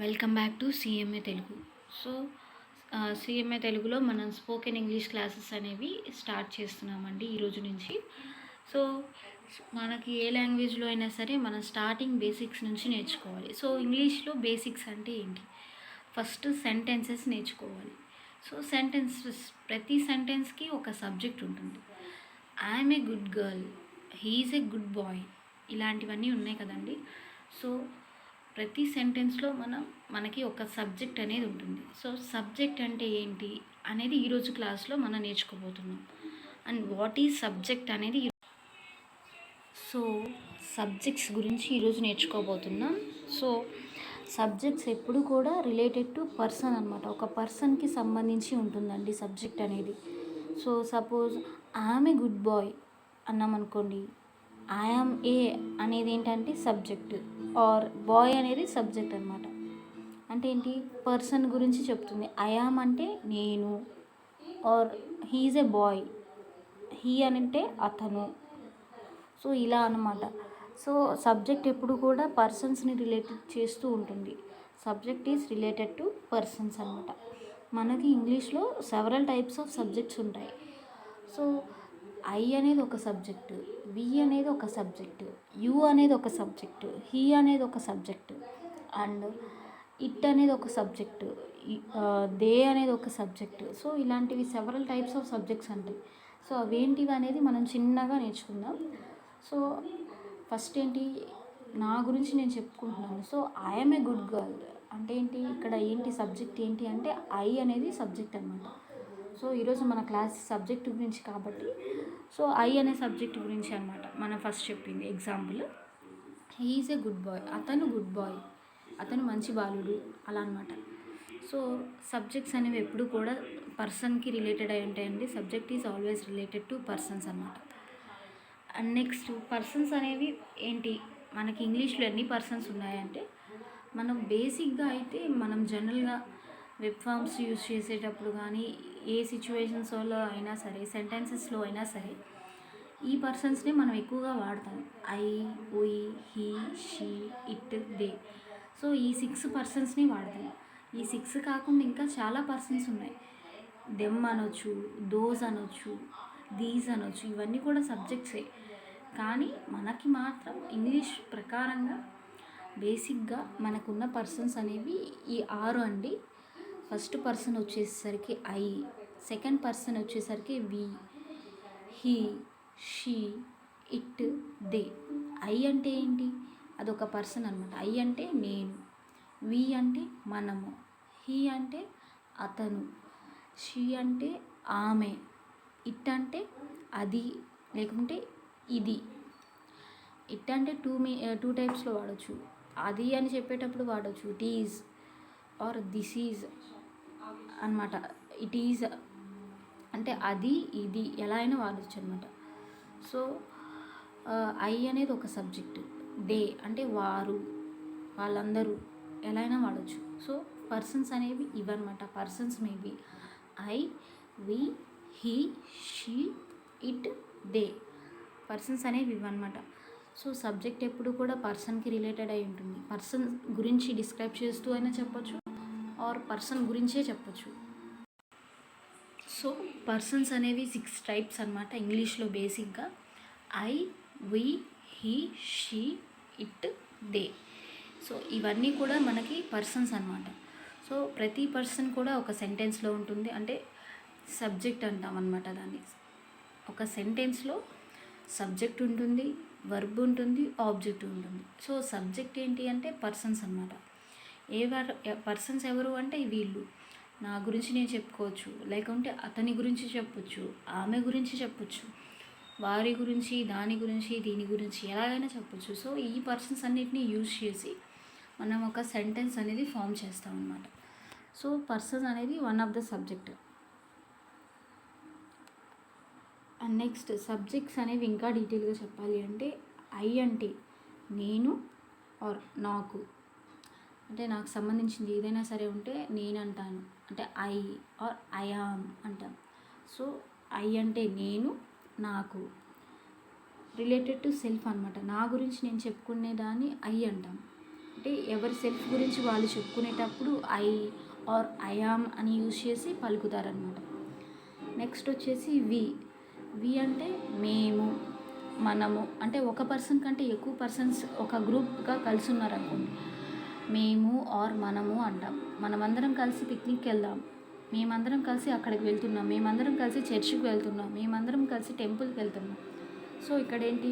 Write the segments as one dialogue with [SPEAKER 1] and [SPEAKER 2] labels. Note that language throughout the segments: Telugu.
[SPEAKER 1] Welcome back to CMA Telugu. So CMA తెలుగులో మనం స్పోకెన్ ఇంగ్లీష్ క్లాసెస్ అనేవి స్టార్ట్ చేస్తున్నామండి ఈరోజు నుంచి. సో మనకి ఏ లాంగ్వేజ్లో అయినా సరే మనం స్టార్టింగ్ బేసిక్స్ నుంచి నేర్చుకోవాలి. సో ఇంగ్లీష్లో బేసిక్స్ అంటే ఏంటి? ఫస్ట్ సెంటెన్సెస్ నేర్చుకోవాలి. సో ప్రతి సెంటెన్స్కి ఒక సబ్జెక్ట్ ఉంటుంది. I'm a good girl, he's a good boy, ఇలాంటివన్నీ ఉన్నాయి కదండి. సో ప్రతి సెంటెన్స్లో మనకి ఒక సబ్జెక్ట్ అనేది ఉంటుంది. సో సబ్జెక్ట్ అంటే ఏంటి అనేది ఈరోజు క్లాస్లో మనం నేర్చుకోబోతున్నాం. అండ్ వాట్ ఈజ్ సబ్జెక్ట్ అనేది సో సబ్జెక్ట్స్ గురించి ఈరోజు నేర్చుకోబోతున్నాం. సో సబ్జెక్ట్స్ ఎప్పుడు కూడా రిలేటెడ్ టు పర్సన్ అనమాట. ఒక పర్సన్కి సంబంధించి ఉంటుందండి సబ్జెక్ట్ అనేది. So suppose I'm a good boy అన్నామనుకోండి, ఐఎమ్ ఏ అనేది ఏంటంటే సబ్జెక్ట్, ఆర్ బాయ్ అనేది సబ్జెక్ట్ అనమాట. అంటే ఏంటి? పర్సన్ గురించి చెప్తుంది. ఐఆమ్ అంటే నేను, or he is a boy, he అంటే అతను. సో ఇలా అనమాట. సో సబ్జెక్ట్ ఎప్పుడు కూడా పర్సన్స్ని రిలేటెడ్ చేస్తూ ఉంటుంది. Subject is related to persons అనమాట. మనకి ఇంగ్లీష్లో సెవరల్ టైప్స్ ఆఫ్ సబ్జెక్ట్స్ ఉంటాయి. సో ఐ అనేది ఒక సబ్జెక్టు, వి అనేది ఒక సబ్జెక్టు, యు అనేది ఒక సబ్జెక్టు, హీ అనేది ఒక సబ్జెక్టు, అండ్ ఇట్ అనేది ఒక సబ్జెక్టు, దే అనేది ఒక సబ్జెక్టు. సో ఇలాంటివి సెవరల్ టైప్స్ ఆఫ్ సబ్జెక్ట్స్ ఉంటాయి. సో అవేంటివి అనేది మనం చిన్నగా నేర్చుకుందాం. సో ఫస్ట్ ఏంటి, నా గురించి నేను చెప్పుకుంటున్నాను. So I'm a good girl అంటే ఏంటి? ఇక్కడ ఏంటి సబ్జెక్ట్ ఏంటి అంటే ఐ అనేది సబ్జెక్ట్ అనమాట. సో ఈరోజు మన క్లాస్ సబ్జెక్ట్ గురించి కాబట్టి సో ఐ అనే సబ్జెక్ట్ గురించి అనమాట మనం ఫస్ట్ చెప్పింది. Example, he's a good boy, అతను గుడ్ బాయ్, అతను మంచి బాలుడు, అలా అనమాట. సో సబ్జెక్ట్స్ అనేవి ఎప్పుడు కూడా పర్సన్కి రిలేటెడ్ అయి ఉంటాయండి. Subject is always related to persons అనమాట. అండ్ నెక్స్ట్, పర్సన్స్ అనేవి ఏంటి? మనకి ఇంగ్లీష్లో ఎన్ని పర్సన్స్ ఉన్నాయంటే, మనం బేసిక్గా అయితే మనం జనరల్గా వెబ్ ఫామ్స్ యూజ్ చేసేటప్పుడు కానీ ఏ సిచ్యువేషన్స్లో అయినా సరే, సెంటెన్సెస్లో అయినా సరే ఈ పర్సన్స్ని మనం ఎక్కువగా వాడతాం. I, we, he, she, it, they. So ఈ 6 పర్సన్స్ని వాడతాం. ఈ 6 కాకుండా ఇంకా చాలా పర్సన్స్ ఉన్నాయి. దెమ్ అనొచ్చు, దోస్ అనొచ్చు, దీస్ అనొచ్చు. ఇవన్నీ కూడా సబ్జెక్ట్సే. కానీ మనకి మాత్రం ఇంగ్లీష్ ప్రకారంగా బేసిక్గా మనకున్న పర్సన్స్ అనేవి ఈ 6 అండి. ఫస్ట్ పర్సన్ వచ్చేసరికి ఐ, సెకండ్ పర్సన్ వచ్చేసరికి we, he, she, it, they. I అంటే ఏంటి? అదొక పర్సన్ అనమాట. ఐ అంటే నేను, వి అంటే మనము, హీ అంటే అతను, షీ అంటే ఆమె, ఇట్ అంటే అది లేకుంటే ఇది. ఇట్ అంటే టూ టైప్స్లో వాడచ్చు. అది అని చెప్పేటప్పుడు వాడచ్చు it is or this is అనమాట. ఇట్ ఈజ్ అంటే అది ఇది ఎలా అయినా వాడచ్చు అనమాట. సో ఐ అనేది ఒక సబ్జెక్ట్, దే అంటే వారు, వాళ్ళందరూ, ఎలా అయినా వాడచ్చు. సో పర్సన్స్ అనేవి ఇవన్నమాట. Persons maybe I, we, he, she, it, they. Persons అనేవి ఇవన్నమాట. సో సబ్జెక్ట్ ఎప్పుడు కూడా పర్సన్కి రిలేటెడ్ అయి ఉంటుంది. పర్సన్ గురించి డిస్క్రైబ్ చేస్తూ అయినా చెప్పొచ్చు, ఆర్ పర్సన్ గురించే చెప్పొచ్చు. సో పర్సన్స్ అనేవి 6 టైప్స్ అనమాట ఇంగ్లీష్లో బేసిక్గా. I, we, he, she, it, they. So ఇవన్నీ కూడా మనకి పర్సన్స్ అనమాట. సో ప్రతి పర్సన్ కూడా ఒక సెంటెన్స్లో ఉంటుంది. అంటే సబ్జెక్ట్ అంటాం అనమాట దాన్ని. ఒక సెంటెన్స్లో సబ్జెక్ట్ ఉంటుంది, వర్బ్ ఉంటుంది, ఆబ్జెక్ట్ ఉంటుంది. సో సబ్జెక్ట్ ఏంటి అంటే పర్సన్స్ అనమాట. పర్సన్స్ ఎవరు అంటే వీళ్ళు. నా గురించి నేను చెప్పుకోవచ్చు, లేకుంటే అతని గురించి చెప్పొచ్చు, ఆమె గురించి చెప్పొచ్చు, వారి గురించి, దాని గురించి, దీని గురించి ఎలాగైనా చెప్పొచ్చు. సో ఈ పర్సన్స్ అన్నిటినీ యూజ్ చేసి మనం ఒక సెంటెన్స్ అనేది ఫామ్ చేస్తాం అన్నమాట. సో పర్సన్స్ అనేది one of the subject. And next, subjects అనేవి ఇంకా డీటెయిల్గా చెప్పాలి అంటే, ఐ అంటే నేను ఆర్ నాకు, అంటే నాకు సంబంధించింది ఏదైనా సరే ఉంటే నేను అంటాను, అంటే ఐ ఆర్ ఐ యామ్ అంటాను. సో ఐ అంటే నేను, నాకు, రిలేటెడ్ టు సెల్ఫ్ అనమాట. నా గురించి నేను చెప్పుకునేదాన్ని ఐ అంటాను. అంటే ఎవరి సెల్ఫ్ గురించి వాళ్ళు చెప్పుకునేటప్పుడు ఐ ఆర్ ఐ యామ్ అని యూజ్ చేసి పలుకుతారనమాట. నెక్స్ట్ వచ్చేసి వి అంటే మేము, మనము. అంటే ఒక పర్సన్ కంటే ఎక్కువ పర్సన్స్ ఒక గ్రూప్గా కలిసి ఉన్నారనుకోండి, మేము ఆర్ మనము అంటాం. మనమందరం కలిసి పిక్నిక్కి వెళ్దాం, మేమందరం కలిసి అక్కడికి వెళ్తున్నాం, మేమందరం కలిసి చర్చికి వెళ్తున్నాం, మేమందరం కలిసి టెంపుల్కి వెళ్తున్నాం. సో ఇక్కడ ఏంటి,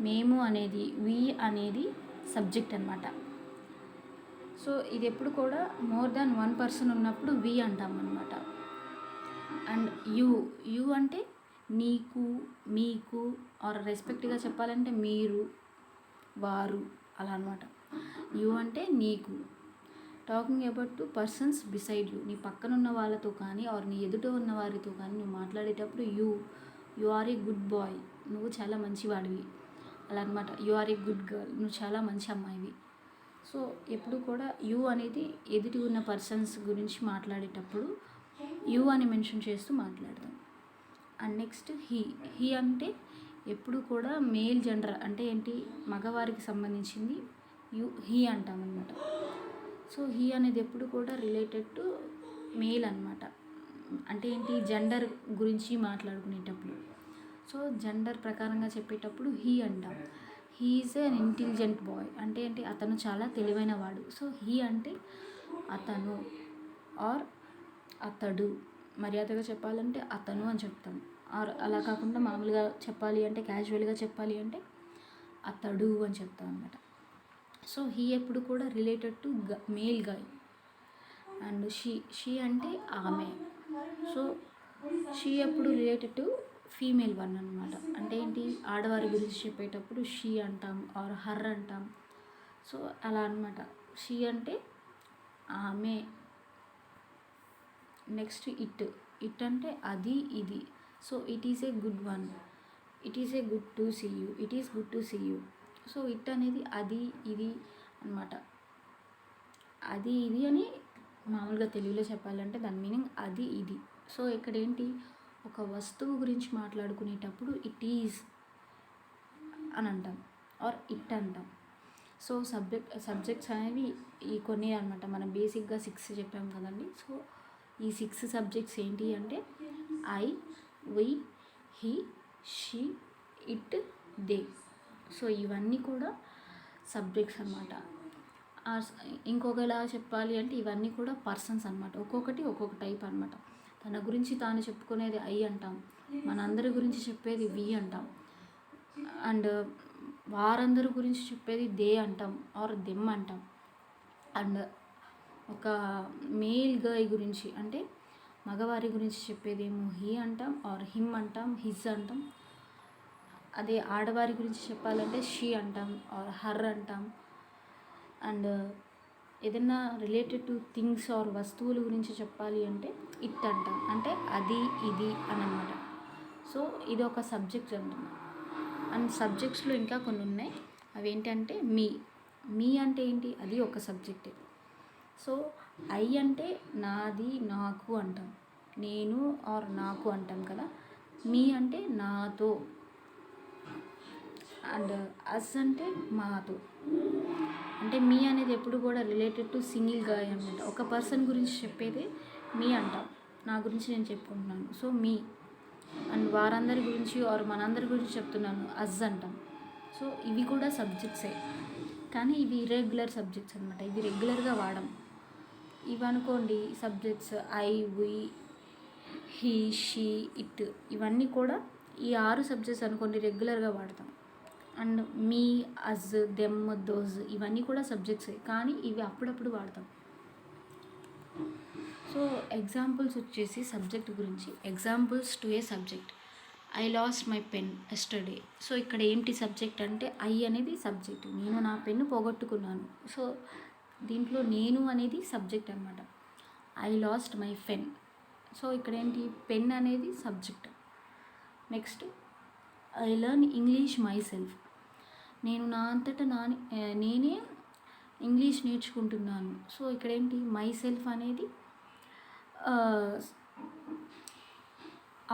[SPEAKER 1] మేము అనేది, వి అనేది సబ్జెక్ట్ అనమాట. సో ఇది ఎప్పుడు కూడా మోర్ దాన్ వన్ పర్సన్ ఉన్నప్పుడు వి అంటాం అనమాట. అండ్ యు అంటే నీకు, మీకు, ఆర్ రెస్పెక్ట్గా చెప్పాలంటే మీరు, వారు, అలా అనమాట. యు అంటే నీకు. Talking about to persons beside you, నీ పక్కన ఉన్న వాళ్ళతో కానీ ఆర్ నీ ఎదుట ఉన్న వారితో కానీ నువ్వు మాట్లాడేటప్పుడు you are a good boy, నువ్వు చాలా మంచివాడివి, అలా అనమాట. You are a good girl, నువ్వు చాలా మంచి అమ్మాయివి. సో ఎప్పుడు కూడా యు అనేది ఎదుటి ఉన్న పర్సన్స్ గురించి మాట్లాడేటప్పుడు యు అని మెన్షన్ చేస్తూ మాట్లాడతాం. అండ్ నెక్స్ట్ హీ అంటే ఎప్పుడు కూడా మేల్ జెండర్, అంటే ఏంటి, మగవారికి సంబంధించింది హీ అంటామన్నమాట. సో హీ అనేది ఎప్పుడు కూడా రిలేటెడ్ టు మేల్ అనమాట. అంటే ఏంటి, జెండర్ గురించి మాట్లాడుకునేటప్పుడు. సో జెండర్ ప్రకారంగా చెప్పేటప్పుడు హీ అంటాం. He is an intelligent boy, అంటే ఏంటి, అతను చాలా తెలివైన వాడు. సో హీ అంటే అతను ఆర్ అతడు, మర్యాదగా చెప్పాలంటే అతను అని చెప్తాం. ఆర్ అలా కాకుండా మామూలుగా చెప్పాలి అంటే, క్యాజువల్గా చెప్పాలి అంటే అతడు అని చెప్తాం అనమాట. సో హీ ఎప్పుడు కూడా related to male guy. And she అంటే ఆమె. సో షీ ఎప్పుడు రిలేటెడ్ టు ఫీమేల్ వన్ అనమాట. అంటే ఏంటి, ఆడవారి గురించి చెప్పేటప్పుడు షీ అంటాం ఆర్ హర్ అంటాం. సో అలా అనమాట. షీ అంటే ఆమె. నెక్స్ట్ ఇట్ అంటే అది, ఇది. So it is a good one, it is a good to see you, it is good to see you. So it అనేది అది, ఇది అనమాట. అది, ఇది అని మామూలుగా తెలుగులో చెప్పాలంటే దాని మీనింగ్ అది, ఇది. సో ఇక్కడ ఏంటి, ఒక వస్తువు గురించి మాట్లాడుకునేటప్పుడు ఇట్ ఈజ్ అని అంటాం ఆర్ ఇట్ అంటాం. సో సబ్జెక్ట్స్ అనేవి ఈ కొన్ని అనమాట. మనం బేసిక్గా 6 చెప్పాం కదండి. సో ఈ 6 సబ్జెక్ట్స్ ఏంటి అంటే I, we, he, she, it, they. So ఇవన్నీ కూడా సబ్జెక్ట్స్ అనమాట. ఇంకొకలా చెప్పాలి అంటే ఇవన్నీ కూడా పర్సన్స్ అనమాట. ఒక్కొక్కటి ఒక్కొక్క టైప్ అనమాట. తన గురించి తాను చెప్పుకునేది ఐ అంటాం, మనందరి గురించి చెప్పేది వి అంటాం, అండ్ వారందరి గురించి చెప్పేది దే అంటాం ఆర్ దెమ్ అంటాం. అండ్ ఒక మేల్ గాయ్ గురించి, అంటే మగవారి గురించి చెప్పేదేమో హీ అంటాం ఆర్ హిమ్ అంటాం, హిజ్ అంటాం. అదే ఆడవారి గురించి చెప్పాలంటే షీ అంటాం ఆర్ హర్ అంటాం. అండ్ ఏదైనా రిలేటెడ్ టు థింగ్స్ ఆర్ వస్తువుల గురించి చెప్పాలి అంటే ఇట్ అంటాం, అంటే అది, ఇది అన్నమాట. సో ఇది ఒక సబ్జెక్ట్ అంటున్నాం. అండ్ సబ్జెక్ట్స్లో ఇంకా కొన్ని ఉన్నాయి. అవి ఏంటంటే మీ అంటే ఏంటి, అది ఒక సబ్జెక్టే. సో ఐ అంటే నాది, నాకు అంటాం, నేను ఆర్ నాకు అంటాం కదా. మీ అంటే నాతో. అండ్ అస్ అంటే మాతో. అంటే మీ అనేది ఎప్పుడు కూడా రిలేటెడ్ టు సింగిల్ గాయ్ అనమాట. ఒక పర్సన్ గురించి చెప్పేది మీ అంటాం. నా గురించి నేను చెప్పుకుంటున్నాను, సో మీ. అండ్ వారందరి గురించి ఆర్ మనందరి గురించి చెప్తున్నాను, అజ్ అంటాం. సో ఇవి కూడా సబ్జెక్ట్సే, కానీ ఇవి ఇర్రెగ్యులర్ సబ్జెక్ట్స్ అనమాట. ఇవి రెగ్యులర్గా వాడం. ఇవి అనుకోండి subjects I, we, he, she, it, ఇవన్నీ కూడా ఈ 6 సబ్జెక్ట్స్ అనుకోండి రెగ్యులర్గా వాడతాం. And me, us, them, those ఇవన్నీ కూడా సబ్జెక్ట్సే, కానీ ఇవి అప్పుడప్పుడు వాడతాం. సో ఎగ్జాంపుల్స్ వచ్చేసి సబ్జెక్ట్ గురించి, examples to a subject. I lost my pen yesterday. So ఇక్కడ ఏంటి సబ్జెక్ట్ అంటే ఐ అనేది సబ్జెక్ట్, నేను నా పెన్ను పోగొట్టుకున్నాను. సో దీంట్లో నేను అనేది సబ్జెక్ట్ అనమాట. I lost my pen. So ఇక్కడ ఏంటి, పెన్ అనేది subject. Next I learn English my self. నేను నా అంతటా నేనే ఇంగ్లీష్ నేర్చుకుంటున్నాను. సో ఇక్కడ ఏంటి, మై సెల్ఫ్ అనేది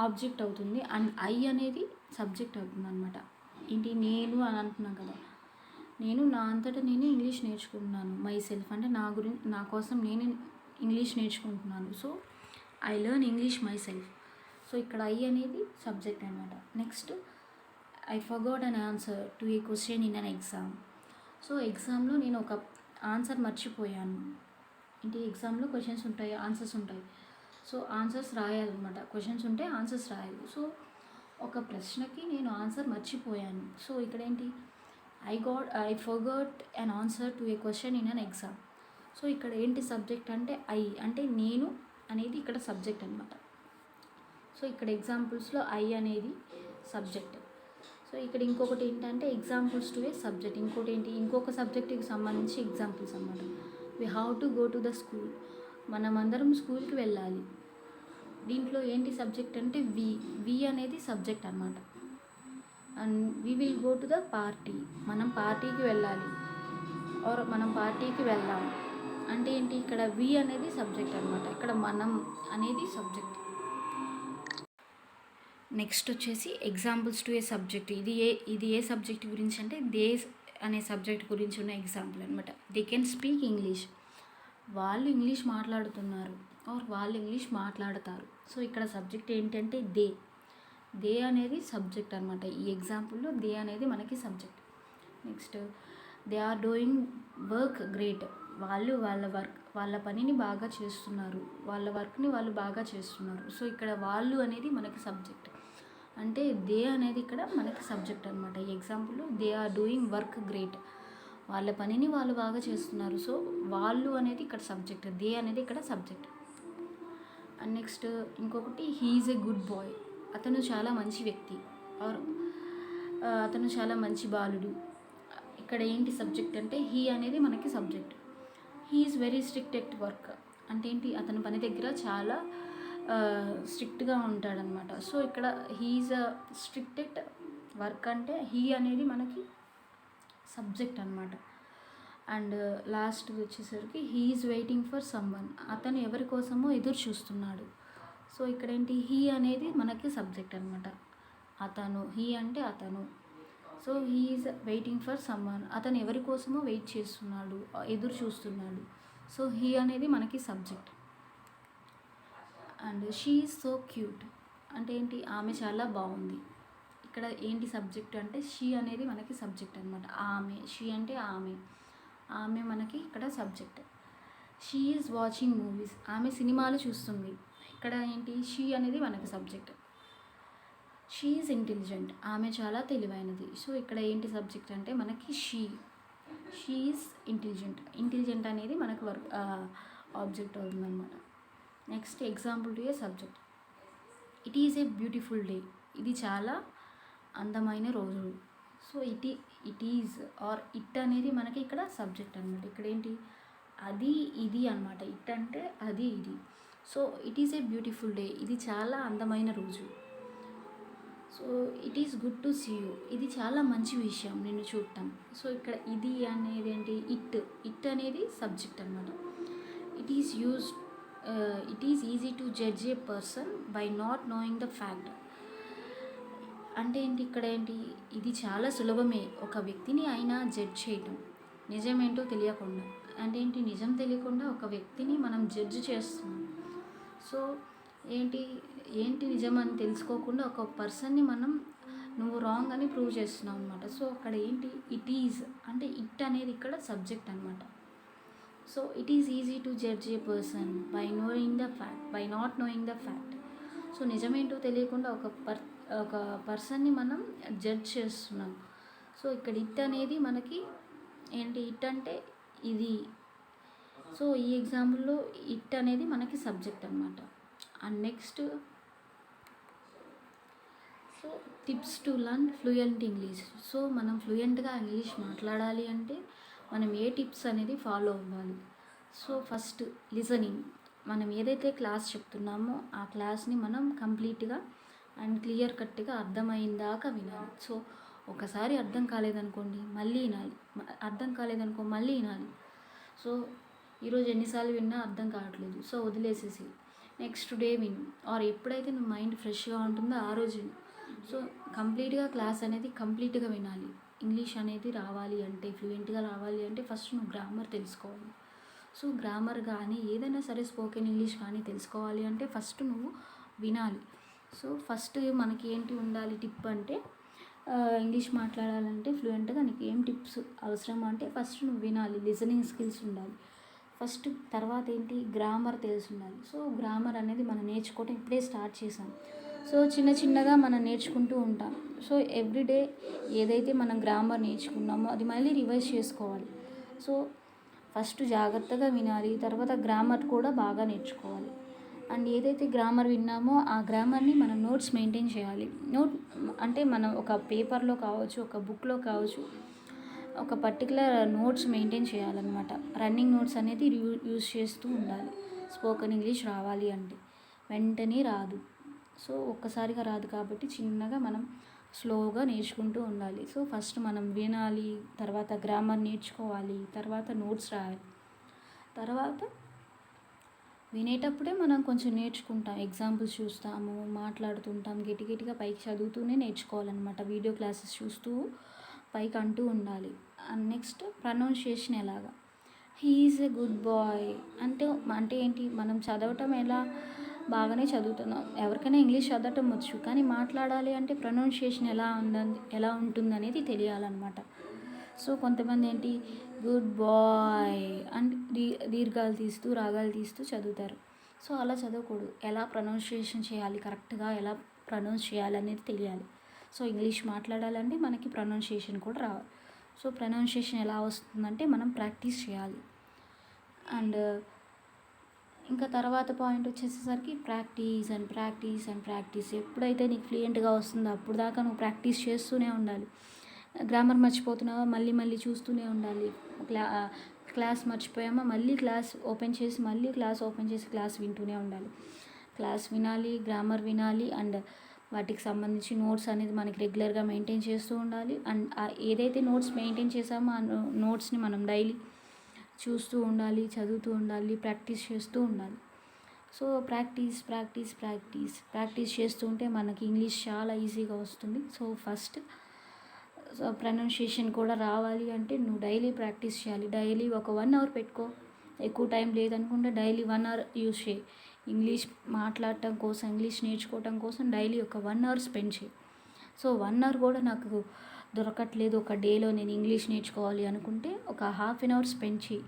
[SPEAKER 1] ఆబ్జెక్ట్ అవుతుంది అండ్ ఐ అనేది సబ్జెక్ట్ అవుతుంది అనమాట. ఏంటి, నేను అని అంటున్నాను కదా, నేను నా అంతటా నేను ఇంగ్లీష్ నేర్చుకుంటున్నాను. మై సెల్ఫ్ అంటే నా కోసం నేను ఇంగ్లీష్ నేర్చుకుంటున్నాను. So I learn English my self. So ఇక్కడ ఐ అనేది సబ్జెక్ట్ అనమాట. Next I forgot an answer to a question in an exam. So ఎగ్జామ్లో నేను ఒక ఆన్సర్ మర్చిపోయాను. ఏంటి, ఎగ్జామ్లో క్వశ్చన్స్ ఉంటాయి, ఆన్సర్స్ ఉంటాయి. సో ఆన్సర్స్ రాయాలన్నమాట. క్వశ్చన్స్ ఉంటే ఆన్సర్స్ రాయాలి. సో ఒక ప్రశ్నకి నేను ఆన్సర్ మర్చిపోయాను. సో ఇక్కడ ఏంటి, I forgot an answer to a question in an exam. So ఇక్కడ ఏంటి సబ్జెక్ట్ అంటే ఐ అంటే నేను అనేది ఇక్కడ సబ్జెక్ట్ అనమాట. సో ఇక్కడ ఎగ్జాంపుల్స్లో ఐ అనేది సబ్జెక్ట్. సో ఇక్కడ ఇంకొకటి ఏంటంటే ఎగ్జాంపుల్స్ టు ఏ సబ్జెక్ట్. ఇంకోటి ఏంటి, ఇంకొక సబ్జెక్ట్కి సంబంధించి ఎగ్జాంపుల్స్ అన్నమాట. We have to go to the school. మనం అందరం స్కూల్కి వెళ్ళాలి. దీంట్లో ఏంటి సబ్జెక్ట్ అంటే వి అనేది సబ్జెక్ట్ అనమాట. And we will go to the party. మనం పార్టీకి వెళ్ళాలి ఆర్ మనం పార్టీకి వెళ్దాం అంటే ఏంటి, ఇక్కడ వి అనేది సబ్జెక్ట్ అనమాట. ఇక్కడ మనం అనేది సబ్జెక్ట్. నెక్స్ట్ వచ్చేసి ఎగ్జాంపుల్స్ టు ఏ సబ్జెక్ట్. ఇది ఏ సబ్జెక్ట్ గురించి అంటే దే అనే సబ్జెక్ట్ గురించి ఉన్న ఎగ్జాంపుల్ అనమాట. They can speak English. వాళ్ళు ఇంగ్లీష్ మాట్లాడుతున్నారు ఆర్ వాళ్ళు ఇంగ్లీష్ మాట్లాడతారు. సో ఇక్కడ సబ్జెక్ట్ ఏంటంటే దే అనేది సబ్జెక్ట్ అనమాట. ఈ ఎగ్జాంపుల్లో దే అనేది మనకి subject. Next they are doing work great. వాళ్ళు వాళ్ళ పనిని బాగా చేస్తున్నారు, వాళ్ళ వర్క్ని వాళ్ళు బాగా చేస్తున్నారు. సో ఇక్కడ వాళ్ళు అనేది మనకి సబ్జెక్ట్. అంటే దే అనేది ఇక్కడ మనకి సబ్జెక్ట్ అనమాట. ఈ ఎగ్జాంపుల్లో they are doing work great. వాళ్ళ పనిని వాళ్ళు బాగా చేస్తున్నారు. సో వాళ్ళు అనేది ఇక్కడ సబ్జెక్ట్, దే అనేది ఇక్కడ సబ్జెక్ట్. అండ్ నెక్స్ట్ ఇంకొకటి he is a good boy. అతను చాలా మంచి వ్యక్తి ఆర్ అతను చాలా మంచి బాలుడు. ఇక్కడ ఏంటి సబ్జెక్ట్ అంటే హీ అనేది మనకి subject. He is very strict at work అంటే ఏంటి, అతని పని దగ్గర చాలా స్ట్రిక్ట్గా ఉంటాడనమాట. సో ఇక్కడ he is strict at work అంటే హీ అనేది మనకి సబ్జెక్ట్ అనమాట. అండ్ లాస్ట్ వచ్చేసరికి he is waiting for someone. అతను ఎవరి కోసమో ఎదురు చూస్తున్నాడు. సో ఇక్కడ ఏంటి, హీ అనేది మనకి సబ్జెక్ట్ అనమాట. అతను, హీ అంటే అతను. So he is waiting for someone. అతను ఎవరి కోసమో వెయిట్ చేస్తున్నాడు, ఎదురు చూస్తున్నాడు. సో హీ అనేది మనకి subject. And she is so cute అంటే ఏంటి, ఆమె చాలా బాగుంది. ఇక్కడ ఏంటి సబ్జెక్ట్ అంటే షీ అనేది మనకి సబ్జెక్ట్ అనమాట. ఆమె, షీ అంటే ఆమె మనకి ఇక్కడ subject. She is watching movies. ఆమె సినిమాలు చూస్తుంది. ఇక్కడ ఏంటి, షీ అనేది మనకి సబ్జెక్ట్. She is intelligent. ఆమె చాలా తెలివైనది. సో ఇక్కడ ఏంటి సబ్జెక్ట్ అంటే మనకి షీ ఈజ్ ఇంటెలిజెంట్ అనేది మనకు ఆబ్జెక్ట్ అవుతుందన్నమాట. Next example to a subject. It is a beautiful day. ఇది చాలా అందమైన రోజు. So it is or it అనేది మనకి ఇక్కడ సబ్జెక్ట్ అనమాట. ఇక్కడ ఏంటి, అది ఇది అనమాట. ఇట్ అంటే అది ఇది. So it is a beautiful day. ఇది చాలా అందమైన రోజు. So it is good to see you. ఇది చాలా మంచి విషయం నిన్ను చూడటం. సో ఇక్కడ ఇది అనేది ఏంటి, ఇట్ అనేది సబ్జెక్ట్ అనమాట. It is easy to judge a person by not knowing the fact. అంటే ఏంటి, ఇక్కడ ఏంటి, ఇది చాలా సులభమే ఒక వ్యక్తిని అయినా జడ్జ్ చేయటం నిజమేంటో తెలియకుండా. అంటే ఏంటి, నిజం తెలియకుండా ఒక వ్యక్తిని మనం జడ్జ్ చేస్తున్నాం. సో ఏంటి నిజం అని తెలుసుకోకుండా ఒక పర్సన్ని మనం నువ్వు రాంగ్ అని ప్రూవ్ చేస్తున్నావు అనమాట. సో అక్కడ ఏంటి, ఇట్ ఈజ్ అంటే ఇట్ అనేది ఇక్కడ సబ్జెక్ట్ అనమాట. So it is easy to judge a person by not knowing the fact. So నిజమేంటో తెలియకుండా ఒక పర్సన్ని మనం జడ్జ్ చేస్తున్నాం. సో ఇక్కడ ఇట్ అనేది మనకి ఏంటి, ఇట్ అంటే ఇది. సో ఈ ఎగ్జాంపుల్లో ఇట్ అనేది మనకి సబ్జెక్ట్ అనమాట. And next so tips to learn fluent English. So మనం ఫ్లూయెంట్గా ఇంగ్లీష్ మాట్లాడాలి అంటే మనం ఏ టిప్స్ అనేది ఫాలో అవ్వాలి. So first listening. మనం ఏదైతే క్లాస్ చెప్తున్నామో ఆ క్లాస్ని మనం కంప్లీట్గా అండ్ క్లియర్ కట్గా అర్థమైందాకా వినాలి. సో ఒకసారి అర్థం కాలేదనుకోండి మళ్ళీ వినాలి, మళ్ళీ వినాలి. సో ఈరోజు ఎన్నిసార్లు విన్నా అర్థం కావట్లేదు, సో వదిలేసేసి నెక్స్ట్ డే విను. ఆర్ ఎప్పుడైతే నువ్వు మైండ్ ఫ్రెష్గా ఉంటుందో ఆ రోజు విను. సో కంప్లీట్గా క్లాస్ అనేది కంప్లీట్గా వినాలి. ఇంగ్లీష్ అనేది రావాలి అంటే, ఫ్లూయెంట్గా రావాలి అంటే ఫస్ట్ నువ్వు గ్రామర్ తెలుసుకోవాలి. సో గ్రామర్ కానీ ఏదైనా సరే స్పోకెన్ ఇంగ్లీష్ కానీ తెలుసుకోవాలి అంటే ఫస్ట్ నువ్వు వినాలి. సో ఫస్ట్ మనకి ఏంటి ఉండాలి టిప్ అంటే, ఇంగ్లీష్ మాట్లాడాలంటే ఫ్లూయెంట్గా నీకు ఏం టిప్స్ అవసరం అంటే ఫస్ట్ నువ్వు వినాలి, లిజనింగ్ స్కిల్స్ ఉండాలి ఫస్ట్. తర్వాత ఏంటి, గ్రామర్ తెలిసి ఉండాలి. సో గ్రామర్ అనేది మనం నేర్చుకోవటం ఇప్పుడే స్టార్ట్ చేసాం. సో చిన్న చిన్నగా మనం నేర్చుకుంటూ ఉంటాం. సో ఎవ్రీడే ఏదైతే మనం గ్రామర్ నేర్చుకున్నామో అది మళ్ళీ రివైజ్ చేసుకోవాలి. సో ఫస్ట్ జాగ్రత్తగా వినాలి, తర్వాత గ్రామర్ కూడా బాగా నేర్చుకోవాలి. అండ్ ఏదైతే గ్రామర్ విన్నామో ఆ గ్రామర్ని మనం నోట్స్ మెయింటైన్ చేయాలి. నోట్ అంటే మనం ఒక పేపర్లో కావచ్చు, ఒక బుక్లో కావచ్చు, ఒక పర్టికులర్ నోట్స్ మెయింటైన్ చేయాలన్నమాట. రన్నింగ్ నోట్స్ అనేది యూజ్ చేస్తూ ఉండాలి. స్పోకెన్ ఇంగ్లీష్ రావాలి అంటే వెంటనే రాదు. సో ఒక్కసారిగా రాదు కాబట్టి చిన్నగా మనం స్లోగా నేర్చుకుంటూ ఉండాలి. సో ఫస్ట్ మనం వినాలి, తర్వాత గ్రామర్ నేర్చుకోవాలి, తర్వాత నోట్స్ రాయాలి. తర్వాత వినేటప్పుడే మనం కొంచెం నేర్చుకుంటాం, ఎగ్జాంపుల్స్ చూస్తాము, మాట్లాడుతుంటాం, గట్టిగా పైకి చదువుతూనే నేర్చుకోవాలన్నమాట. వీడియో క్లాసెస్ చూస్తూ పైకి అంటూ ఉండాలి. అండ్ నెక్స్ట్ ప్రొనౌన్సియేషన్ ఎలాగా, he is a good boy అంటే ఏంటి, మనం చదవటం బాగానే చదువుతున్నాం, ఎవరికైనా ఇంగ్లీష్ చదవటం వచ్చు, కానీ మాట్లాడాలి అంటే ప్రొనౌన్సియేషన్ ఎలా ఉంటుందనేది తెలియాలన్నమాట. సో కొంతమంది ఏంటి గుడ్ బాయ్ అంటే దీర్ఘాలు తీస్తూ రాగాలు తీస్తూ చదువుతారు. సో అలా చదవకూడదు. ఎలా ప్రొనౌన్సియేషన్ చేయాలి, కరెక్ట్గా ఎలా ప్రొనౌన్స్ చేయాలి అనేది తెలియాలి. సో ఇంగ్లీష్ మాట్లాడాలంటే మనకి ప్రొనౌన్సియేషన్ కూడా రావాలి. సో ప్రొనౌన్సియేషన్ ఎలా వస్తుందంటే మనం ప్రాక్టీస్ చేయాలి. అండ్ ఇంకా తర్వాత పాయింట్ వచ్చేసేసరికి ప్రాక్టీస్. ఎప్పుడైతే నీకు ఫ్లూయెంట్గా వస్తుందో అప్పుడు దాకా నువ్వు ప్రాక్టీస్ చేస్తూనే ఉండాలి. గ్రామర్ మర్చిపోతున్నావా, మళ్ళీ చూస్తూనే ఉండాలి. క్లాస్ మర్చిపోయామా, మళ్ళీ క్లాస్ ఓపెన్ చేసి క్లాస్ వింటూనే ఉండాలి. క్లాస్ వినాలి, గ్రామర్ వినాలి, అండ్ వాటికి సంబంధించి నోట్స్ అనేది మనకి రెగ్యులర్గా మెయింటైన్ చేస్తూ ఉండాలి. అండ్ ఏదైతే నోట్స్ మెయింటైన్ చేసామో ఆ నోట్స్ని మనం డైలీ చూస్తూ ఉండాలి, చదువుతూ ఉండాలి, ప్రాక్టీస్ చేస్తూ ఉండాలి. సో ప్రాక్టీస్ చేస్తూ ఉంటే మనకి ఇంగ్లీష్ చాలా ఈజీగా వస్తుంది. సో ఫస్ట్ ప్రొనౌన్సియేషన్ కూడా రావాలి అంటే నువ్వు డైలీ ప్రాక్టీస్ చేయాలి. డైలీ ఒక 1 అవర్ పెట్టుకో, ఎక్కువ టైం లేదనుకుంటే డైలీ 1 అవర్ యూజ్ చేయి. ఇంగ్లీష్ మాట్లాడటం కోసం, ఇంగ్లీష్ నేర్చుకోవటం కోసం డైలీ ఒక 1 అవర్ స్పెండ్ చేయి. సో 1 అవర్ కూడా నాకు దొరకట్లేదు, ఒక డేలో నేను ఇంగ్లీష్ నేర్చుకోవాలి అనుకుంటే ఒక హాఫ్ అన్ అవర్ స్పెండ్ చేయి.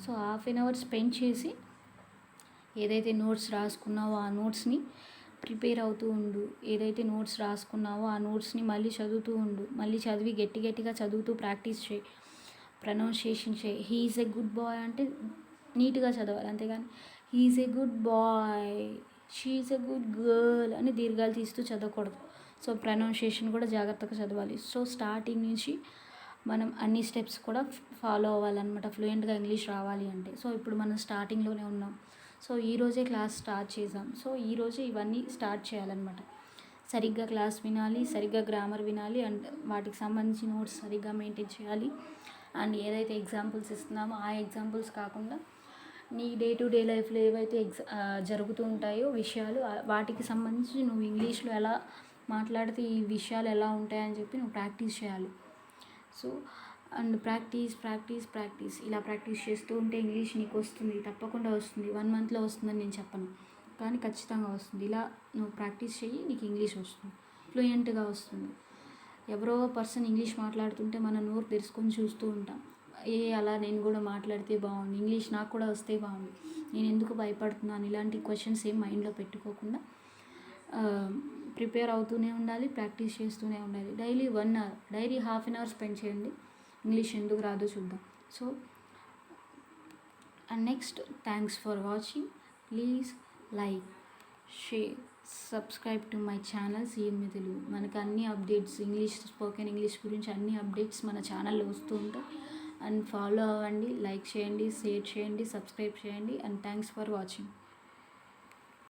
[SPEAKER 1] So half an hour spend చేసి ఏదైతే నోట్స్ రాసుకున్నావో ఆ నోట్స్ని ప్రిపేర్ అవుతూ ఉండు. ఏదైతే నోట్స్ రాసుకున్నావో ఆ నోట్స్ని మళ్ళీ చదువుతూ ఉండు. మళ్ళీ చదివి గట్టిగా చదువుతూ ప్రాక్టీస్ చేయి, ప్రొనౌన్సియేషన్ చేయి. He is a good boy అంటే నీట్గా చదవాలి, అంతేగాని he is a good boy, she is a good girl అని దీర్ఘాలు తీస్తూ చదవకూడదు. సో ప్రొనౌన్సియేషన్ కూడా జాగ్రత్తగా చదవాలి. సో స్టార్టింగ్ నుంచి మనం అన్ని స్టెప్స్ కూడా ఫాలో అవ్వాలన్నమాట ఫ్లూయెంట్గా ఇంగ్లీష్ రావాలి అంటే. సో ఇప్పుడు మనం స్టార్టింగ్లోనే ఉన్నాం. సో ఈరోజే క్లాస్ స్టార్ట్ చేసాం. సో ఈరోజే ఇవన్నీ స్టార్ట్ చేయాలన్నమాట. సరిగ్గా క్లాస్ వినాలి, సరిగ్గా గ్రామర్ వినాలి, అండ్ వాటికి సంబంధించి నోట్స్ సరిగ్గా మెయింటైన్ చేయాలి. అండ్ ఏదైతే ఎగ్జాంపుల్స్ ఇస్తున్నామో ఆ ఎగ్జాంపుల్స్ కాకుండా నీ డే టు డే లైఫ్లో ఏవైతే జరుగుతూ ఉంటాయో విషయాలు, వాటికి సంబంధించి నువ్వు ఇంగ్లీష్లో ఎలా మాట్లాడితే ఈ విషయాలు ఎలా ఉంటాయని చెప్పి నువ్వు ప్రాక్టీస్ చేయాలి. సో అండ్ ప్రాక్టీస్ ఇలా ప్రాక్టీస్ చేస్తూ ఉంటే ఇంగ్లీష్ నీకు వస్తుంది, తప్పకుండా వస్తుంది. 1 మంత్లో వస్తుందని నేను చెప్పను, కానీ ఖచ్చితంగా వస్తుంది. ఇలా నువ్వు ప్రాక్టీస్ చెయ్యి, నీకు ఇంగ్లీష్ వస్తుంది, ఫ్లూయెంట్గా వస్తుంది. ఎవరో పర్సన్ ఇంగ్లీష్ మాట్లాడుతుంటే మన నోరు తెరుచుకొని చూస్తూ ఉంటాం. అలా నేను కూడా మాట్లాడితే బాగుంది, ఇంగ్లీష్ నాకు కూడా వస్తే బాగుంది, నేను ఎందుకు భయపడుతున్నాను, ఇలాంటి క్వశ్చన్స్ ఏం మైండ్లో పెట్టుకోకుండా ప్రిపేర్ అవుతూనే ఉండాలి, ప్రాక్టీస్ చేస్తూనే ఉండాలి. Daily 1 hour, daily half an hour spend చేయండి. ఇంగ్లీష్ ఎందుకు రాదో చూద్దాం. So and next, thanks for watching. Please like, share, subscribe to my channel CMA Telugu. మనకు అన్ని అప్డేట్స్, స్పోకెన్ ఇంగ్లీష్ గురించి అన్ని అప్డేట్స్ మన ఛానల్లో వస్తూ ఉంటాయి. అండ్ ఫాలో అవ్వండి, లైక్ చేయండి, షేర్ చేయండి, సబ్స్క్రైబ్ చేయండి. And thanks for watching.